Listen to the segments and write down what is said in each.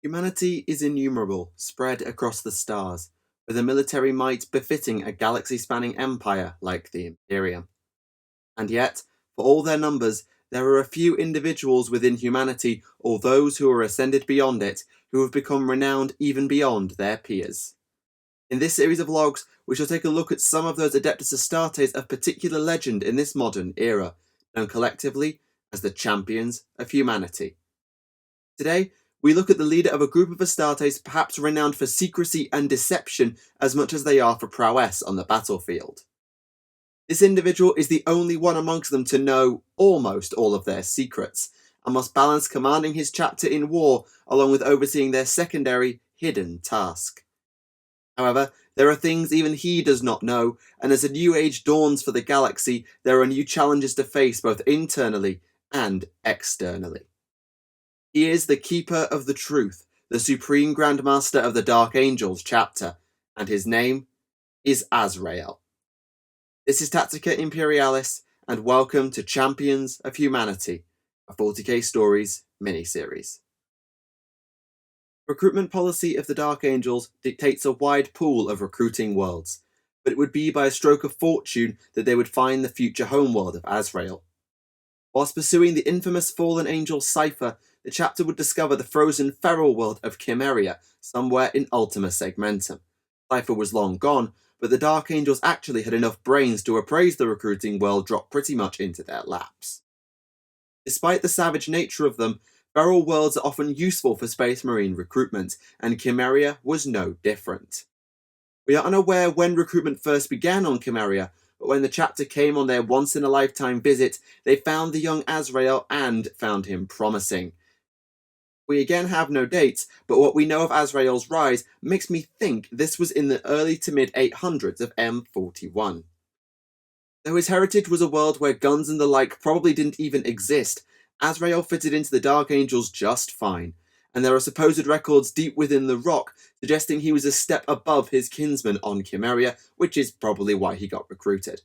Humanity is innumerable, spread across the stars, with a military might befitting a galaxy-spanning empire like the Imperium. And yet, for all their numbers, there are a few individuals within humanity, or those who are ascended beyond it, who have become renowned even beyond their peers. In this series of logs, we shall take a look at some of those Adeptus Astartes of particular legend in this modern era, known collectively as the Champions of Humanity. Today, we look at the leader of a group of Astartes perhaps renowned for secrecy and deception as much as they are for prowess on the battlefield. This individual is the only one amongst them to know almost all of their secrets, and must balance commanding his chapter in war along with overseeing their secondary, hidden task. However, there are things even he does not know, and as a new age dawns for the galaxy, there are new challenges to face both internally and externally. He is the Keeper of the Truth, the Supreme Grand Master of the Dark Angels chapter, and his name is Azrael. This is Tactica Imperialis, and welcome to Champions of Humanity, a 40k Stories mini-series. Recruitment policy of the Dark Angels dictates a wide pool of recruiting worlds, but it would be by a stroke of fortune that they would find the future homeworld of Azrael. Whilst pursuing the infamous fallen angel Cypher, the chapter would discover the frozen feral world of Chimeria somewhere in Ultima Segmentum. Cypher was long gone, but the Dark Angels actually had enough brains to appraise the recruiting world dropped pretty much into their laps. Despite the savage nature of them, feral worlds are often useful for Space Marine recruitment, and Chimeria was no different. We are unaware when recruitment first began on Chimeria, but when the chapter came on their once-in-a-lifetime visit, they found the young Azrael and found him promising. We again have no dates, but what we know of Azrael's rise makes me think this was in the early to mid-800s of M41. Though his heritage was a world where guns and the like probably didn't even exist, Azrael fitted into the Dark Angels just fine, and there are supposed records deep within the rock suggesting he was a step above his kinsman on Chimeria, which is probably why he got recruited.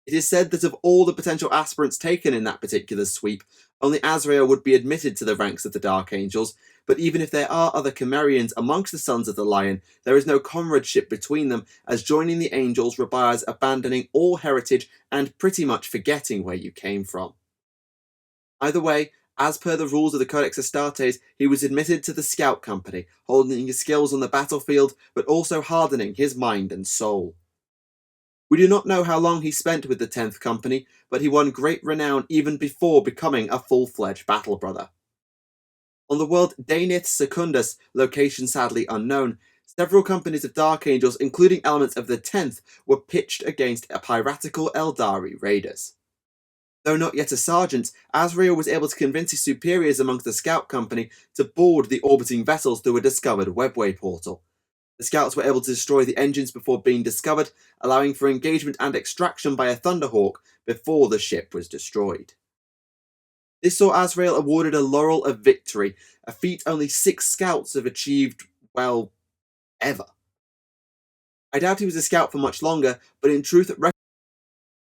It is said that of all the potential aspirants taken in that particular sweep, only Azrael would be admitted to the ranks of the Dark Angels, but even if there are other Chimerians amongst the Sons of the Lion, there is no comradeship between them, as joining the Angels requires abandoning all heritage and pretty much forgetting where you came from. Either way, as per the rules of the Codex Astartes, he was admitted to the Scout Company, holding his skills on the battlefield, but also hardening his mind and soul. We do not know how long he spent with the 10th Company, but he won great renown even before becoming a full-fledged battle brother. On the world Danith Secundus, location sadly unknown, several companies of Dark Angels, including elements of the 10th, were pitched against piratical Eldari raiders. Though not yet a sergeant, Azrael was able to convince his superiors amongst the Scout Company to board the orbiting vessels through a discovered webway portal. The Scouts were able to destroy the engines before being discovered, allowing for engagement and extraction by a Thunderhawk before the ship was destroyed. This saw Azrael awarded a Laurel of Victory, a feat only 6 Scouts have achieved, well, ever. I doubt he was a Scout for much longer, but in truth, records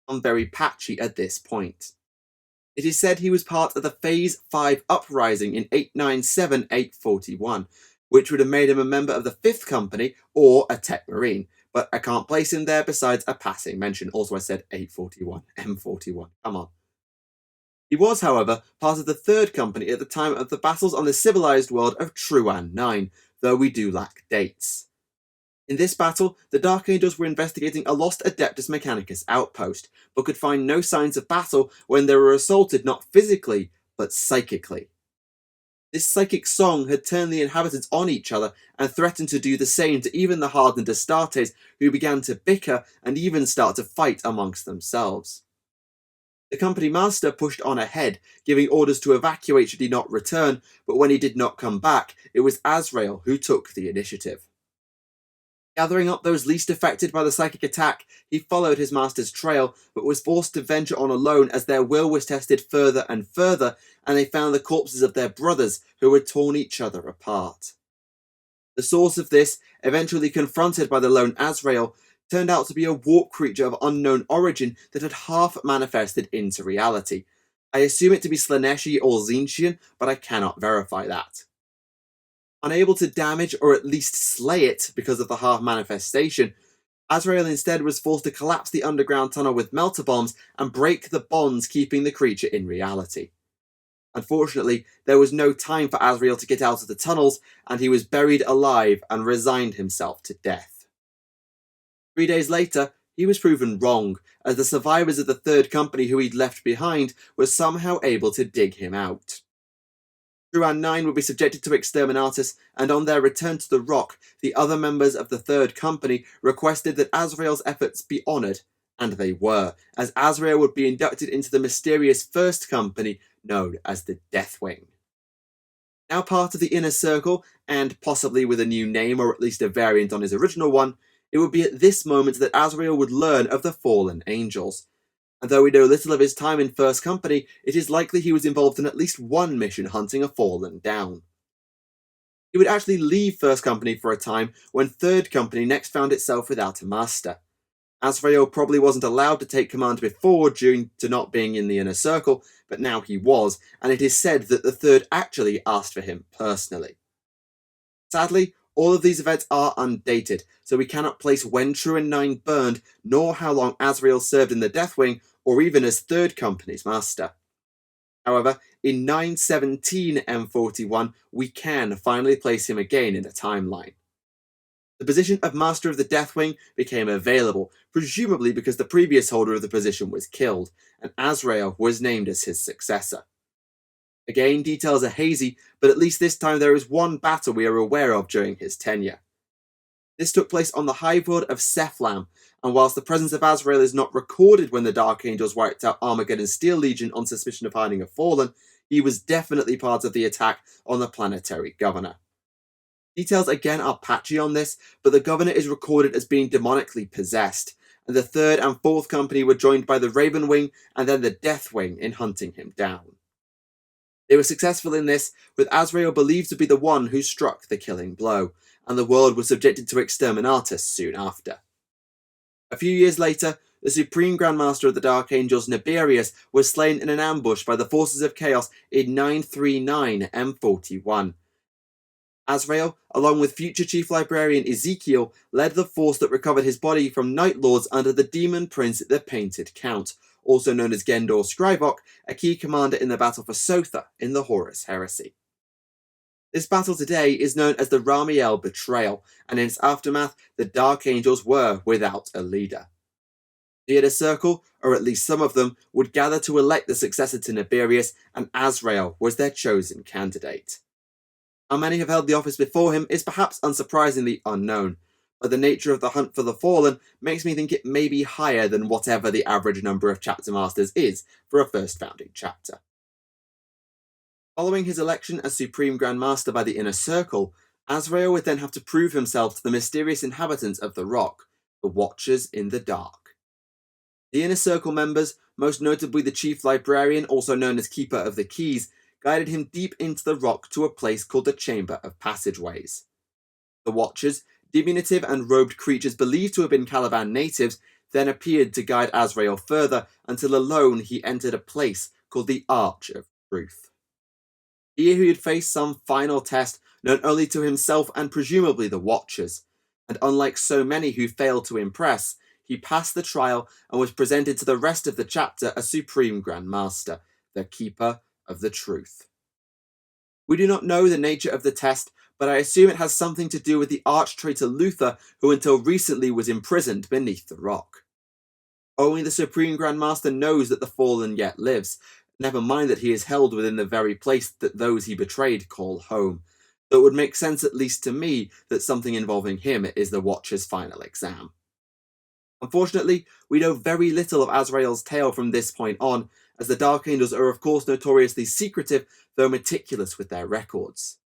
are very patchy at this point. It is said he was part of the Phase 5 uprising in 897-841, which would have made him a member of the 5th Company or a Tech Marine, but I can't place him there besides a passing mention. Also, I said 841, M41, come on. He was, however, part of the 3rd Company at the time of the battles on the civilized world of Truean 9, though we do lack dates. In this battle, the Dark Angels were investigating a lost Adeptus Mechanicus outpost, but could find no signs of battle when they were assaulted not physically, but psychically. This psychic song had turned the inhabitants on each other and threatened to do the same to even the hardened Astartes, who began to bicker and even start to fight amongst themselves. The company master pushed on ahead, giving orders to evacuate should he not return, but when he did not come back, it was Azrael who took the initiative. Gathering up those least affected by the psychic attack, he followed his master's trail, but was forced to venture on alone as their will was tested further and further, and they found the corpses of their brothers who had torn each other apart. The source of this, eventually confronted by the lone Azrael, turned out to be a warp creature of unknown origin that had half manifested into reality. I assume it to be Slaneshi or Zinchian, but I cannot verify that. Unable to damage or at least slay it because of the half manifestation, Azrael instead was forced to collapse the underground tunnel with melter bombs and break the bonds keeping the creature in reality. Unfortunately, there was no time for Azrael to get out of the tunnels, and he was buried alive and resigned himself to death. 3 days later, he was proven wrong, as the survivors of the third company who he'd left behind were somehow able to dig him out. Truean 9 would be subjected to exterminatus, and on their return to the Rock, the other members of the third company requested that Azrael's efforts be honoured, and they were, as Azrael would be inducted into the mysterious first company known as the Deathwing. Now part of the Inner Circle, and possibly with a new name or at least a variant on his original one, it would be at this moment that Azrael would learn of the fallen angels. And though we know little of his time in First Company, it is likely he was involved in at least one mission hunting a fallen down. He would actually leave First Company for a time when Third Company next found itself without a master. Azrael probably wasn't allowed to take command before due to not being in the Inner Circle, but now he was, and it is said that the Third actually asked for him personally. Sadly, all of these events are undated, so we cannot place when Truean 9 burned, nor how long Azrael served in the Deathwing, or even as Third Company's master. However, in 917 M41, we can finally place him again in the timeline. The position of Master of the Deathwing became available, presumably because the previous holder of the position was killed, and Azrael was named as his successor. Again, details are hazy, but at least this time there is one battle we are aware of during his tenure. This took place on the highworld of Cephlam, and whilst the presence of Azrael is not recorded when the Dark Angels wiped out Armageddon's Steel Legion on suspicion of hiding a fallen, he was definitely part of the attack on the planetary governor. Details again are patchy on this, but the governor is recorded as being demonically possessed, and the third and fourth company were joined by the Raven Wing and then the Deathwing in hunting him down. They were successful in this, with Azrael believed to be the one who struck the killing blow, and the world was subjected to exterminatus soon after. A few years later, the Supreme Grand Master of the Dark Angels, Notorious, was slain in an ambush by the forces of Chaos in 939 M41. Azrael, along with future Chief Librarian Ezekiel, led the force that recovered his body from Night Lords under the Demon Prince the Painted Count, also known as Gendor Scrivok, a key commander in the battle for Sotha in the Horus Heresy. This battle today is known as the Ramiel Betrayal, and in its aftermath, the Dark Angels were without a leader. The Inner Circle, or at least some of them, would gather to elect the successor to Notorious, and Azrael was their chosen candidate. How many have held the office before him is perhaps unsurprisingly unknown, but the nature of the hunt for the fallen makes me think it may be higher than whatever the average number of chapter masters is for a first founding chapter. Following his election as Supreme Grand Master by the Inner Circle, Azrael would then have to prove himself to the mysterious inhabitants of the Rock, the Watchers in the Dark. The Inner Circle members, most notably the Chief Librarian, also known as Keeper of the Keys, guided him deep into the Rock to a place called the Chamber of Passageways. The Watchers, diminutive and robed creatures believed to have been Caliban natives, then appeared to guide Azrael further until alone he entered a place called the Arch of Truth. Here he would face some final test known only to himself and presumably the Watchers, and unlike so many who failed to impress, he passed the trial and was presented to the rest of the chapter as Supreme Grand Master, the Keeper of the Truth. We do not know the nature of the test, but I assume it has something to do with the arch-traitor Luther, who until recently was imprisoned beneath the rock. Only the Supreme Grand Master knows that the fallen yet lives, never mind that he is held within the very place that those he betrayed call home, so it would make sense at least to me that something involving him is the Watcher's final exam. Unfortunately, we know very little of Azrael's tale from this point on, as the Dark Angels are of course notoriously secretive, though meticulous with their records.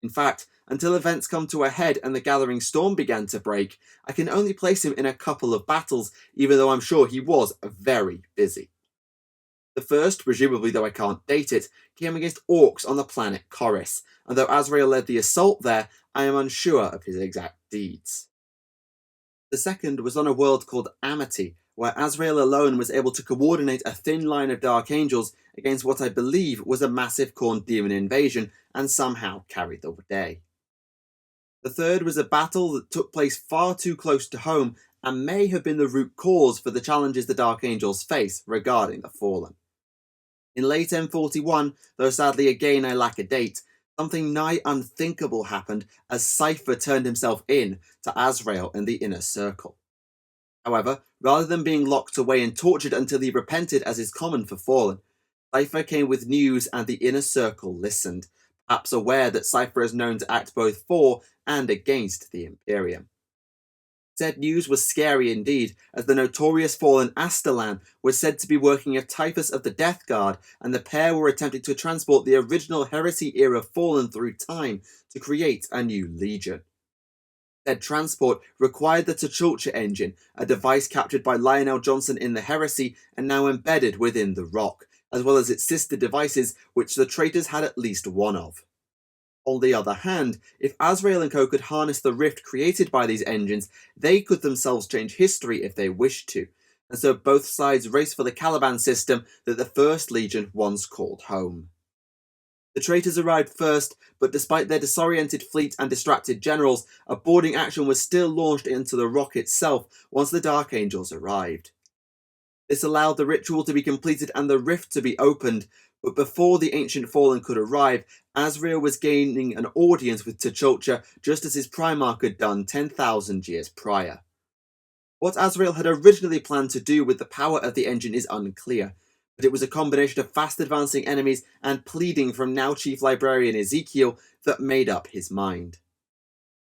In fact, until events come to a head and the Gathering Storm began to break, I can only place him in a couple of battles, even though I'm sure he was very busy. The first, presumably though I can't date it, came against orcs on the planet Chorus, and though Azrael led the assault there, I am unsure of his exact deeds. The second was on a world called Amity, where Azrael alone was able to coordinate a thin line of Dark Angels against what I believe was a massive Khorne demon invasion, and somehow carried the day. The third was a battle that took place far too close to home and may have been the root cause for the challenges the Dark Angels face regarding the Fallen. In late M41, though sadly again I lack a date, something nigh unthinkable happened as Cypher turned himself in to Azrael in the Inner Circle. However, rather than being locked away and tortured until he repented as is common for Fallen, Cypher came with news and the Inner Circle listened, perhaps aware that Cypher is known to act both for and against the Imperium. Said news was scary indeed, as the notorious Fallen Astalan was said to be working a typhus of the Death Guard, and the pair were attempting to transport the original Heresy-era Fallen through time to create a new legion. Said transport required the Tactica engine, a device captured by Lionel Johnson in the Heresy and now embedded within the Rock, as well as its sister devices, which the traitors had at least one of. On the other hand, if Azrael and co could harness the rift created by these engines, they could themselves change history if they wished to, and so both sides raced for the Caliban system that the First Legion once called home. The traitors arrived first, but despite their disoriented fleet and distracted generals, a boarding action was still launched into the Rock itself once the Dark Angels arrived. This allowed the ritual to be completed and the rift to be opened, but before the Ancient Fallen could arrive, Azrael was gaining an audience with T'Chulcha just as his Primarch had done 10,000 years prior. What Azrael had originally planned to do with the power of the engine is unclear, but it was a combination of fast advancing enemies and pleading from now Chief Librarian Ezekiel that made up his mind.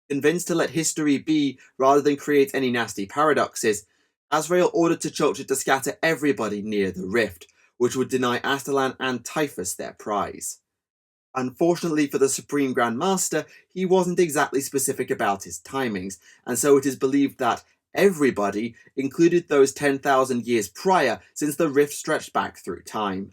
Convinced to let history be rather than create any nasty paradoxes, Azrael ordered T'Chulcha to scatter everybody near the rift, which would deny Astalan and Typhus their prize. Unfortunately for the Supreme Grand Master, he wasn't exactly specific about his timings, and so it is believed that everybody included those 10,000 years prior, since the rift stretched back through time.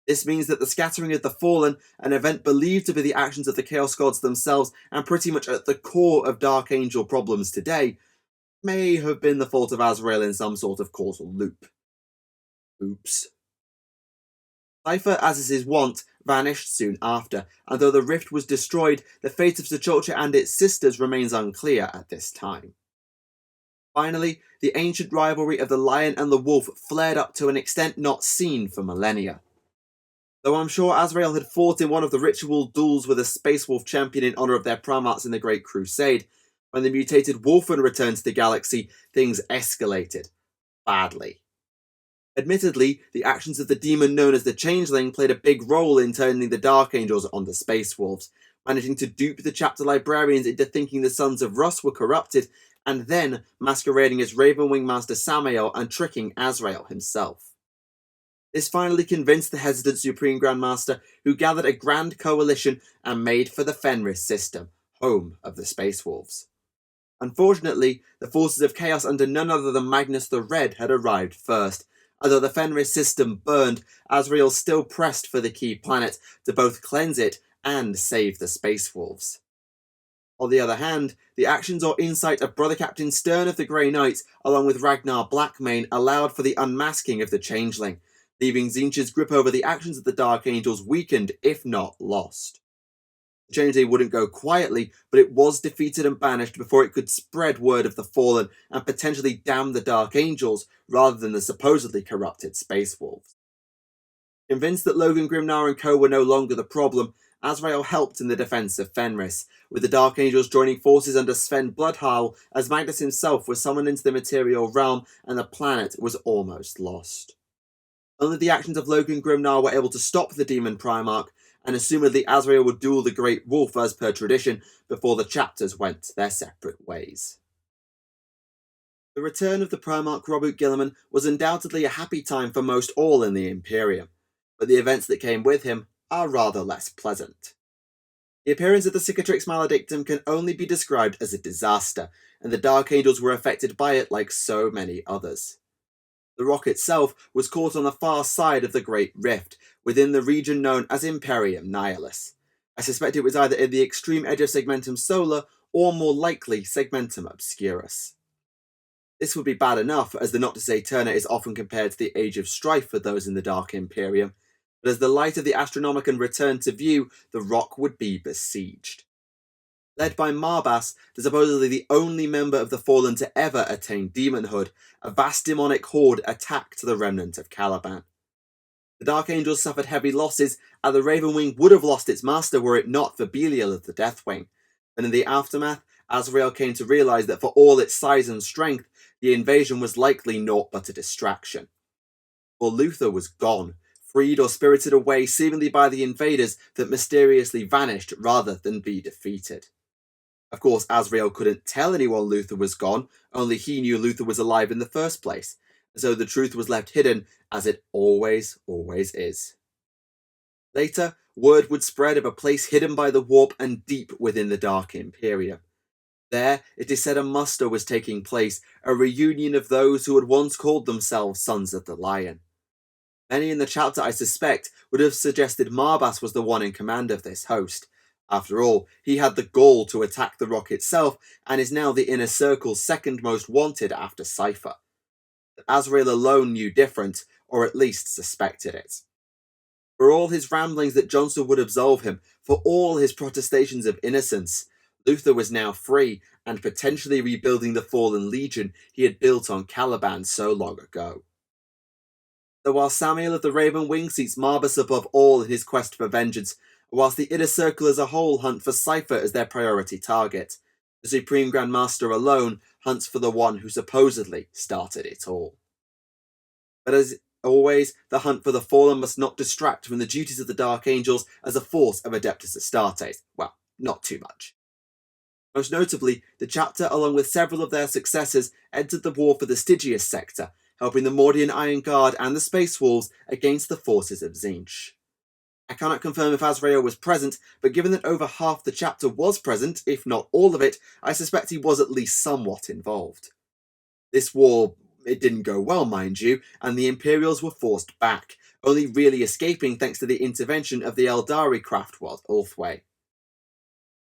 This means that the scattering of the Fallen, an event believed to be the actions of the Chaos Gods themselves and pretty much at the core of Dark Angel problems today, may have been the fault of Azrael in some sort of causal loop. Oops. Cypher, as is his wont, vanished soon after, and though the rift was destroyed, the fate of T'Chulcha and its sisters remains unclear at this time. Finally, the ancient rivalry of the lion and the wolf flared up to an extent not seen for millennia. Though I'm sure Azrael had fought in one of the ritual duels with a space wolf champion in honour of their Primarchs in the Great Crusade, when the mutated Wolfen returned to the galaxy, things escalated. Badly. Admittedly, the actions of the demon known as the Changeling played a big role in turning the Dark Angels onto Space Wolves, managing to dupe the chapter librarians into thinking the Sons of Rus were corrupted, and then masquerading as Ravenwing Master Samael and tricking Azrael himself. This finally convinced the hesitant Supreme Grand Master, who gathered a grand coalition and made for the Fenris system, home of the Space Wolves. Unfortunately, the forces of chaos under none other than Magnus the Red had arrived first. Although the Fenris system burned, Azrael still pressed for the key planet to both cleanse it and save the Space Wolves. On the other hand, the actions or insight of Brother Captain Stern of the Grey Knights, along with Ragnar Blackmane, allowed for the unmasking of the Changeling, leaving Tzeentch's grip over the actions of the Dark Angels weakened, if not lost. The Changeling wouldn't go quietly, but it was defeated and banished before it could spread word of the Fallen and potentially damn the Dark Angels, rather than the supposedly corrupted Space Wolves. Convinced that Logan Grimnar and co were no longer the problem, Azrael helped in the defense of Fenris, with the Dark Angels joining forces under Sven Bloodhowl as Magnus himself was summoned into the material realm and the planet was almost lost. Only the actions of Logan Grimnar were able to stop the Demon Primarch, and assumedly Azrael would duel the Great Wolf as per tradition before the chapters went their separate ways. The return of the Primarch Robert Gilliman was undoubtedly a happy time for most all in the Imperium, but the events that came with him are rather less pleasant. The appearance of the Cicatrix Maledictum can only be described as a disaster, and the Dark Angels were affected by it like so many others. The rock itself was caught on the far side of the Great Rift, within the region known as Imperium Nihilus. I suspect it was either in the extreme edge of Segmentum Solar, or more likely Segmentum Obscurus. This would be bad enough, as the Noctis Aeterna is often compared to the Age of Strife for those in the Dark Imperium, but as the light of the Astronomicon returned to view, the rock would be besieged. Led by Marbas, supposedly the only member of the Fallen to ever attain demonhood, a vast demonic horde attacked the remnant of Caliban. The Dark Angels suffered heavy losses, and the Raven Wing would have lost its master were it not for Belial of the Deathwing. And in the aftermath, Azrael came to realise that for all its size and strength, the invasion was likely naught but a distraction. For Luther was gone, freed or spirited away seemingly by the invaders that mysteriously vanished rather than be defeated. Of course, Azrael couldn't tell anyone Luther was gone, only he knew Luther was alive in the first place, so the truth was left hidden, as it always is. Later, word would spread of a place hidden by the warp and deep within the Dark Imperium. There, it is said a muster was taking place, a reunion of those who had once called themselves Sons of the Lion. Many in the chapter, I suspect, would have suggested Marbas was the one in command of this host. After all, he had the gall to attack the rock itself, and is now the Inner Circle's second most wanted after Cypher. But Azrael alone knew different, or at least suspected it. For all his ramblings that Johnson would absolve him, for all his protestations of innocence, Luther was now free, and potentially rebuilding the fallen legion he had built on Caliban so long ago. So while Samuel of the Raven Wing seeks Marbas above all in his quest for vengeance, whilst the Inner Circle as a whole hunt for Cypher as their priority target, the Supreme Grand Master alone hunts for the one who supposedly started it all. But as always, the hunt for the Fallen must not distract from the duties of the Dark Angels as a force of Adeptus Astartes. Well, not too much. Most notably, the chapter, along with several of their successors, entered the war for the Stygius sector, helping the Mordian Iron Guard and the Space Wolves against the forces of Tzeentch. I cannot confirm if Azrael was present, but given that over half the chapter was present, if not all of it, I suspect he was at least somewhat involved. This war, it didn't go well, mind you, and the Imperials were forced back, only really escaping thanks to the intervention of the Eldari craft world Ulthwé.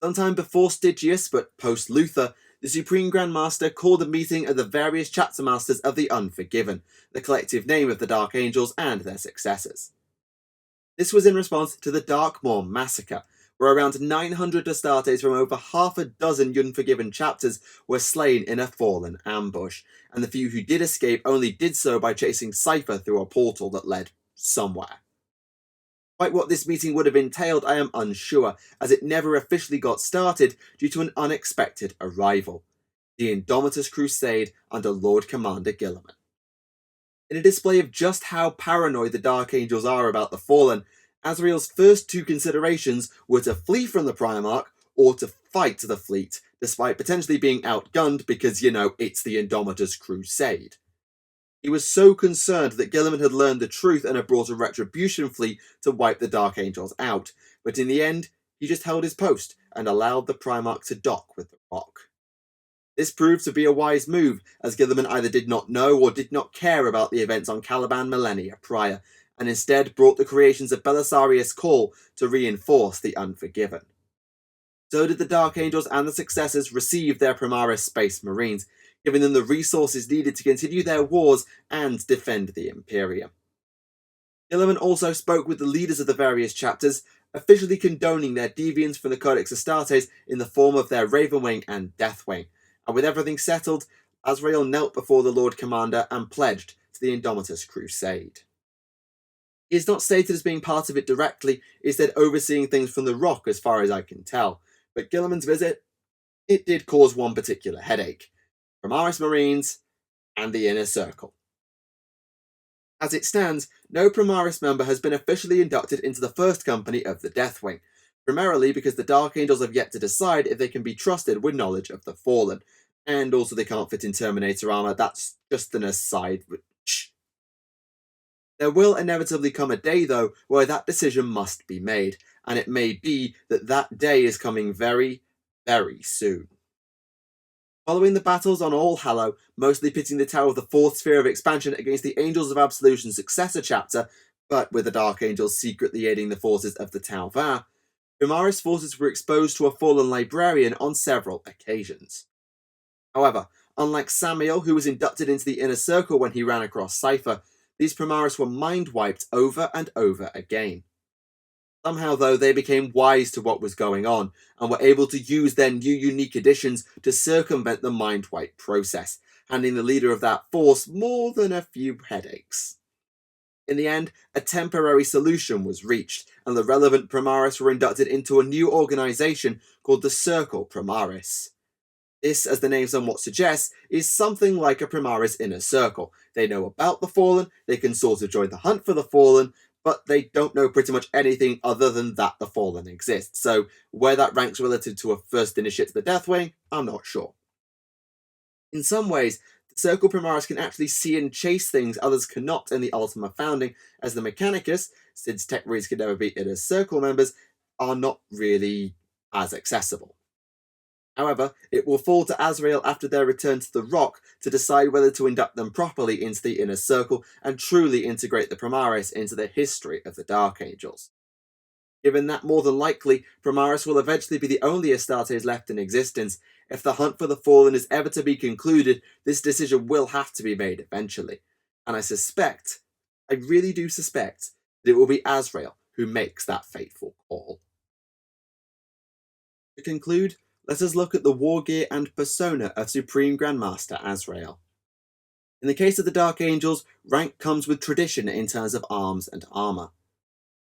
Sometime before Stygius, but post-Luther, the Supreme Grand Master called a meeting of the various chapter masters of the Unforgiven, the collective name of the Dark Angels and their successors. This was in response to the Darkmoor massacre, where around 900 Astartes from over half a dozen Unforgiven chapters were slain in a fallen ambush, and the few who did escape only did so by chasing Cypher through a portal that led somewhere. Quite what this meeting would have entailed, I am unsure, as it never officially got started due to an unexpected arrival: the Indominus Crusade under Lord Commander Guilliman. In a display of just how paranoid the Dark Angels are about the Fallen, Azrael's first two considerations were to flee from the Primarch or to fight the fleet, despite potentially being outgunned because, it's the Indominus Crusade. He was so concerned that Guilliman had learned the truth and had brought a retribution fleet to wipe the Dark Angels out, but in the end, he just held his post and allowed the Primarch to dock with the rock. This proved to be a wise move, as Guilliman either did not know or did not care about the events on Caliban millennia prior, and instead brought the creations of Belisarius Cawl to reinforce the Unforgiven. So did the Dark Angels and the successors receive their Primaris Space Marines, giving them the resources needed to continue their wars and defend the Imperium. Guilliman also spoke with the leaders of the various chapters, officially condoning their deviance from the Codex Astartes in the form of their Ravenwing and Deathwing, and with everything settled, Azrael knelt before the Lord Commander and pledged to the Indominus Crusade. He is not stated as being part of it directly, instead overseeing things from the rock as far as I can tell, but Guilliman's visit, it did cause one particular headache: Primaris Marines and the Inner Circle. As it stands, no Primaris member has been officially inducted into the first company of the Deathwing, primarily because the Dark Angels have yet to decide if they can be trusted with knowledge of the Fallen, and also they can't fit in Terminator armor. That's just an aside. There will inevitably come a day, though, where that decision must be made, and it may be that that day is coming very, very soon. Following the battles on All Hallow, mostly pitting the Tower of the Fourth Sphere of Expansion against the Angels of Absolution's successor chapter, but with the Dark Angels secretly aiding the forces of the Tau Va, Primaris forces were exposed to a fallen librarian on several occasions. However, unlike Samuel, who was inducted into the Inner Circle when he ran across Cypher, these Primaris were mind-wiped over and over again. Somehow, though, they became wise to what was going on, and were able to use their new unique additions to circumvent the mind wipe process, handing the leader of that force more than a few headaches. In the end, a temporary solution was reached, and the relevant Primaris were inducted into a new organization called the Circle Primaris. This, as the name somewhat suggests, is something like a Primaris inner circle. They know about the Fallen, they can sort of join the hunt for the Fallen, but they don't know pretty much anything other than that the Fallen exists. So, where that ranks relative to a first initiate to the Deathwing, I'm not sure. In some ways, the Circle Primaris can actually see and chase things others cannot in the Ultima Founding, as the Mechanicus, since tech reads can never beat it as Circle members, are not really as accessible. However, it will fall to Azrael after their return to the Rock to decide whether to induct them properly into the Inner Circle and truly integrate the Primaris into the history of the Dark Angels. Given that more than likely, Primaris will eventually be the only Astartes left in existence, if the hunt for the Fallen is ever to be concluded, this decision will have to be made eventually. And I really do suspect, that it will be Azrael who makes that fateful call. To conclude, let us look at the Wargear and persona of Supreme Grand Master Azrael. In the case of the Dark Angels, rank comes with tradition in terms of arms and armour.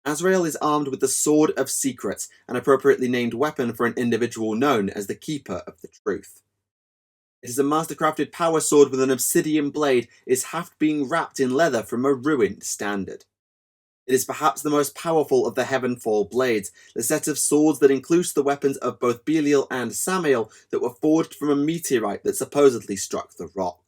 Azrael is armed with the Sword of Secrets, an appropriately named weapon for an individual known as the Keeper of the Truth. It is a mastercrafted power sword with an obsidian blade, its haft being wrapped in leather from a ruined standard. It is perhaps the most powerful of the Heavenfall blades, the set of swords that includes the weapons of both Belial and Samael that were forged from a meteorite that supposedly struck the rock.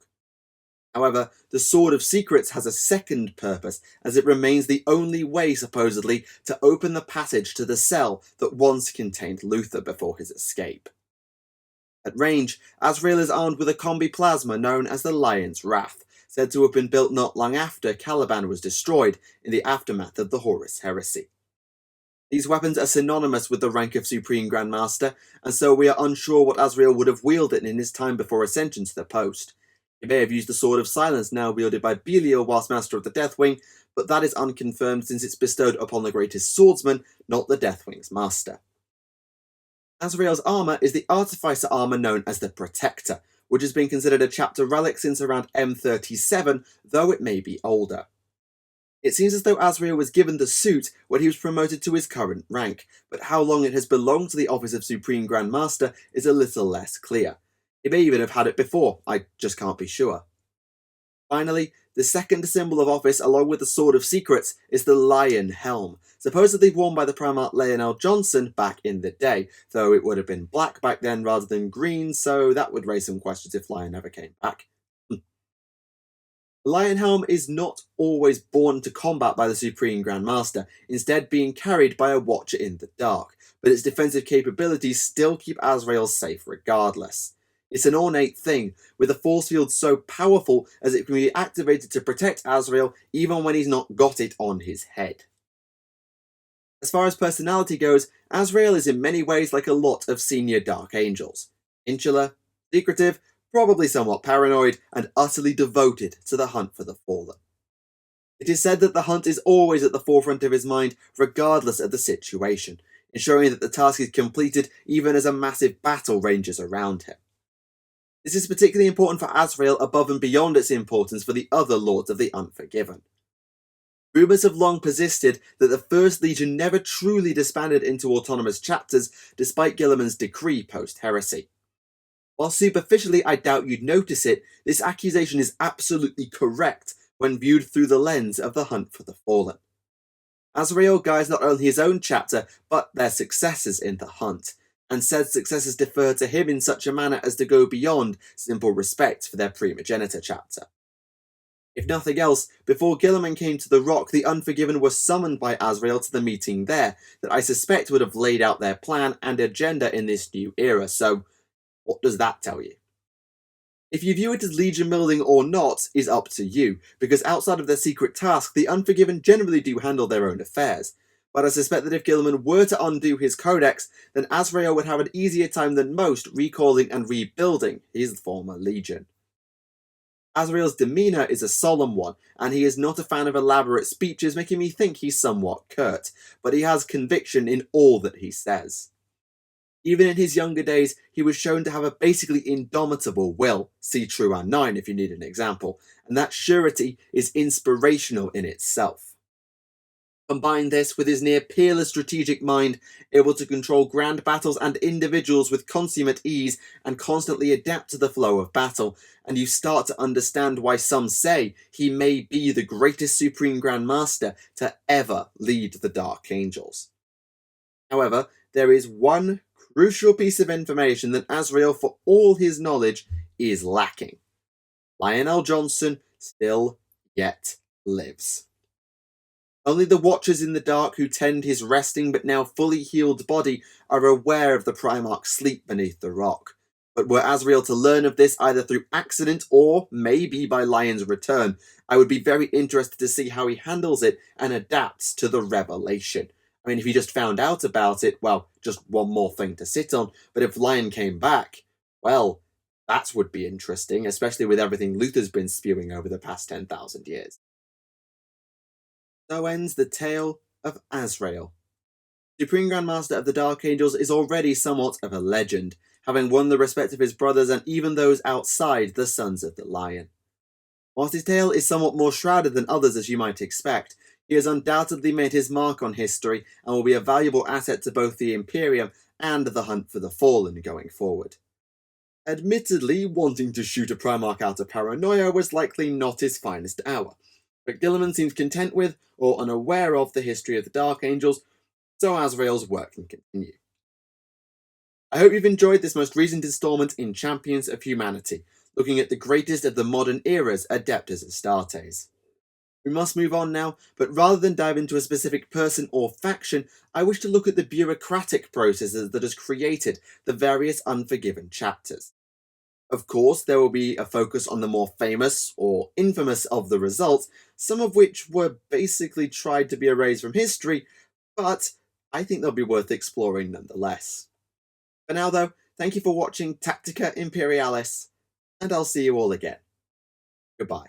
However, the Sword of Secrets has a second purpose, as it remains the only way, supposedly, to open the passage to the cell that once contained Luther before his escape. At range, Azrael is armed with a combi plasma known as the Lion's Wrath, said to have been built not long after Caliban was destroyed in the aftermath of the Horus Heresy. These weapons are synonymous with the rank of Supreme Grand Master, and so we are unsure what Azrael would have wielded in his time before ascension to the post. He may have used the Sword of Silence now wielded by Belial whilst Master of the Deathwing, but that is unconfirmed since it's bestowed upon the greatest swordsman, not the Deathwing's master. Azrael's armour is the artificer armour known as the Protector, which has been considered a chapter relic since around M37, though it may be older. It seems as though Azrael was given the suit when he was promoted to his current rank, but how long it has belonged to the office of Supreme Grand Master is a little less clear. He may even have had it before, I just can't be sure. Finally, the second symbol of office along with the Sword of Secrets is the Lion Helm, supposedly worn by the Primarch Lionel Johnson back in the day, though it would have been black back then rather than green, so that would raise some questions if Lion ever came back. The Lion Helm is not always borne to combat by the Supreme Grand Master, instead being carried by a Watcher in the dark, but its defensive capabilities still keep Azrael safe regardless. It's an ornate thing, with a force field so powerful as it can be activated to protect Azrael even when he's not got it on his head. As far as personality goes, Azrael is in many ways like a lot of senior Dark Angels. Insular, secretive, probably somewhat paranoid, and utterly devoted to the hunt for the Fallen. It is said that the hunt is always at the forefront of his mind, regardless of the situation, ensuring that the task is completed even as a massive battle rages around him. This is particularly important for Azrael above and beyond its importance for the other Lords of the Unforgiven. Rumours have long persisted that the First Legion never truly disbanded into autonomous chapters despite Guilliman's decree post-heresy. While superficially I doubt you'd notice it, this accusation is absolutely correct when viewed through the lens of the hunt for the Fallen. Azrael guides not only his own chapter, but their successors in the hunt, and said successors defer to him in such a manner as to go beyond simple respect for their primogenitor chapter. If nothing else, before Guilliman came to the Rock, the Unforgiven were summoned by Azrael to the meeting there, that I suspect would have laid out their plan and agenda in this new era, so what does that tell you? If you view it as Legion building or not is up to you, because outside of their secret task, the Unforgiven generally do handle their own affairs. But I suspect that if Guilliman were to undo his codex, then Azrael would have an easier time than most recalling and rebuilding his former Legion. Azrael's demeanour is a solemn one, and he is not a fan of elaborate speeches, making me think he's somewhat curt, but he has conviction in all that he says. Even in his younger days, he was shown to have a basically indomitable will, see Truean 9 if you need an example, and that surety is inspirational in itself. Combine this with his near peerless strategic mind, able to control grand battles and individuals with consummate ease and constantly adapt to the flow of battle, and you start to understand why some say he may be the greatest Supreme Grand Master to ever lead the Dark Angels. However, there is one crucial piece of information that Azrael, for all his knowledge, is lacking. Lionel Johnson still yet lives. Only the Watchers in the Dark who tend his resting but now fully healed body are aware of the Primarch's sleep beneath the rock. But were Azrael to learn of this either through accident or maybe by Lion's return, I would be very interested to see how he handles it and adapts to the revelation. I mean, if he just found out about it, well, just one more thing to sit on. But if Lion came back, well, that would be interesting, especially with everything Luther's been spewing over the past 10,000 years. So ends the tale of Azrael. Supreme Grand Master of the Dark Angels is already somewhat of a legend, having won the respect of his brothers and even those outside the Sons of the Lion. Whilst his tale is somewhat more shrouded than others as you might expect, he has undoubtedly made his mark on history and will be a valuable asset to both the Imperium and the hunt for the Fallen going forward. Admittedly, wanting to shoot a Primarch out of paranoia was likely not his finest hour, but Gilliman seems content with, or unaware of, the history of the Dark Angels, so Azrael's work can continue. I hope you've enjoyed this most recent installment in Champions of Humanity, looking at the greatest of the modern era's Adeptus Astartes. We must move on now, but rather than dive into a specific person or faction, I wish to look at the bureaucratic processes that has created the various Unforgiven chapters. Of course, there will be a focus on the more famous or infamous of the results, some of which were basically tried to be erased from history, but I think they'll be worth exploring nonetheless. For now though, thank you for watching Tactica Imperialis, and I'll see you all again. Goodbye.